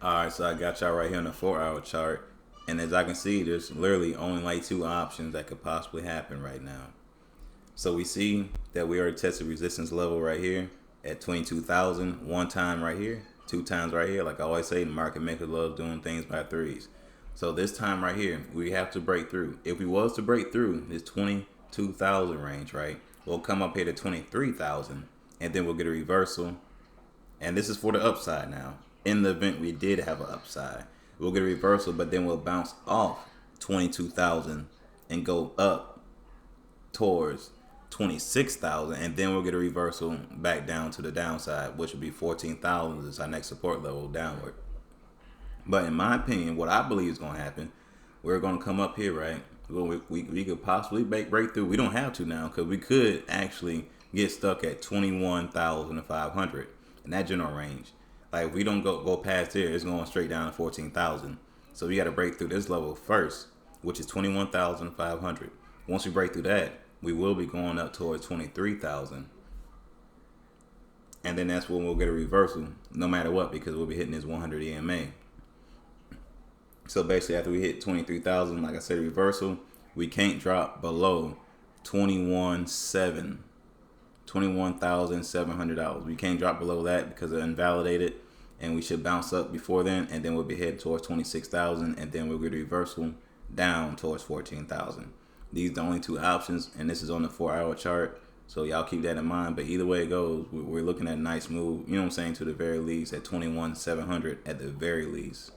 Alright, so I got y'all right here on the 4 hour chart. And as I can see, there's literally only like two options that could possibly happen right now. So we see that we already tested resistance level right here at 22,000 one time right here, two times right here. Like I always say, the market maker loves doing things by threes. So this time right here, we have to break through. If we was to break through this 22,000 range, right, we'll come up here to 23,000 and then we'll get a reversal. And this is for the upside now. In the event we did have an upside, we'll get a reversal, but then we'll bounce off 22,000 and go up towards 26,000, and then we'll get a reversal back down to the downside, which would be 14,000 is our next support level downward. But in my opinion, what I believe is going to happen, we're going to come up here, right? We could possibly break through. We don't have to now because we could actually get stuck at 21,500 in that general range. Like if we don't go past there, it's going straight down to 14,000. So we got to break through this level first, which is 21,500. Once we break through that, we will be going up towards 23,000. And then that's when we'll get a reversal, no matter what, because we'll be hitting this 100 EMA. So basically, after we hit 23,000, like I said, reversal, we can't drop below $21,700. We can't drop below that because it's invalidated, and we should bounce up before then, and then we'll be heading towards 26,000, and then we'll get a reversal down towards 14,000. These are the only two options, and this is on the 4 hour chart, so y'all keep that in mind. But either way it goes, we're looking at a nice move, you know what I'm saying, to the very least at 21,700 at the very least.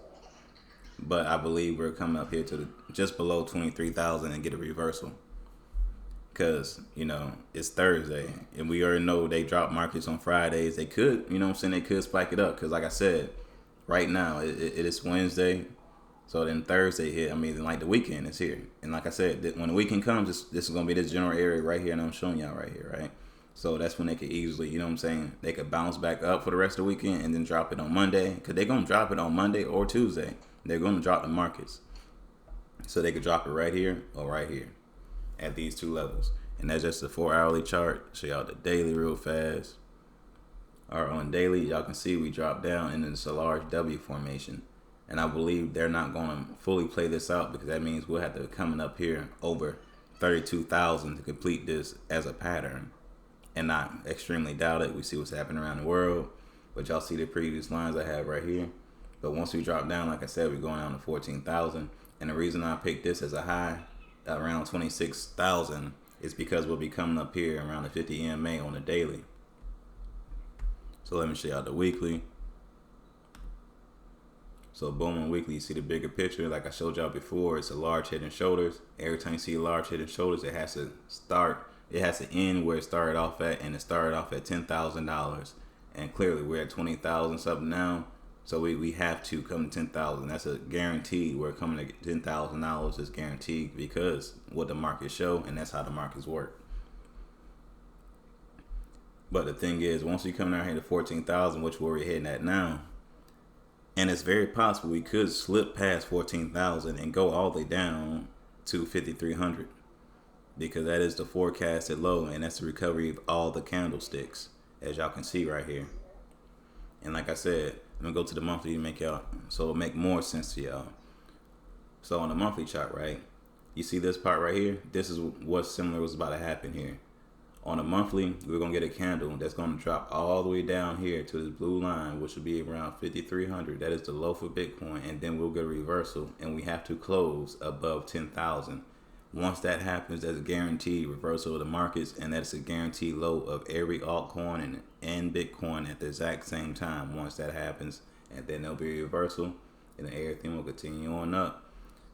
But I believe we're coming up here to just below 23,000 and get a reversal. Because, you know, it's Thursday, and we already know they drop markets on Fridays. They could, you know what I'm saying, they could spike it up. Because like I said, right now, it is Wednesday. So then Thursday hit, I mean, like the weekend is here. And like I said, when the weekend comes, this is going to be this general area right here, and I'm showing y'all right here, right? So that's when they could easily, you know what I'm saying, they could bounce back up for the rest of the weekend and then drop it on Monday. Because they're going to drop it on Monday or Tuesday. They're going to drop the markets. So they could drop it right here or right here at these two levels. And that's just the 4 hourly chart. Show y'all the daily real fast. Alright, on daily, y'all can see we dropped down and it's a large W formation. And I believe they're not going to fully play this out because that means we'll have to coming up here over 32,000 to complete this as a pattern. And I extremely doubt it. We see what's happening around the world. But y'all see the previous lines I have right here. But once we drop down, like I said, we're going down to 14,000. And the reason I picked this as a high around 26,000 is because we'll be coming up here around the 50 EMA on the daily. So let me show y'all the weekly. So boom, on weekly, you see the bigger picture. Like I showed y'all before, it's a large head and shoulders. Every time you see a large head and shoulders, it has to end where it started off at, and it started off at $10,000. And clearly we're at 20,000 something now. So we have to come to 10,000. That's a guarantee. We're coming to $10,000 is guaranteed because what the markets show, and that's how the markets work. But the thing is, once we come down here to 14,000, which we're heading at now, and it's very possible we could slip past 14,000 and go all the way down to 5,300 because that is the forecasted low, and that's the recovery of all the candlesticks, as y'all can see right here. And like I said, I'm gonna go to the monthly to make y'all, so it'll make more sense to y'all. So on the monthly chart, right, you see this part right here? This is what similar was about to happen here. On a monthly, we're gonna get a candle that's gonna drop all the way down here to this blue line, which will be around 5,300. That is the low for Bitcoin, and then we'll get a reversal, and we have to close above 10,000. Once that happens, that's a guaranteed reversal of the markets, and that's a guaranteed low of every altcoin and Bitcoin at the exact same time. Once that happens, and then there'll be a reversal, and then everything will continue on up.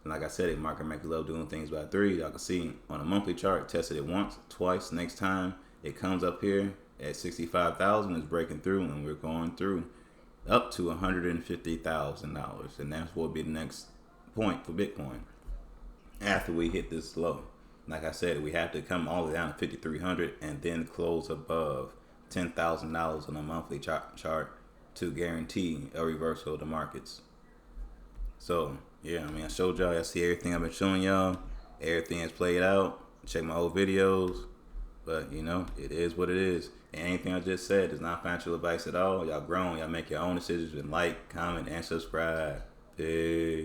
And like I said, market makers love doing things by three. Y'all can see on a monthly chart, tested it once, twice. Next time it comes up here at 65,000, it's breaking through, and we're going through up to $150,000, and that's what will be the next point for Bitcoin after we hit this low. Like I said, we have to come all the way down to 5,300 and then close above $10,000 on a monthly chart to guarantee a reversal of the markets. So yeah, I mean, I showed y'all. I see everything I've been showing y'all. Everything has played out. Check my old videos. But, you know, it is what it is. And anything I just said is not financial advice at all. Y'all grown. Y'all make your own decisions and like, comment, and subscribe. Peace.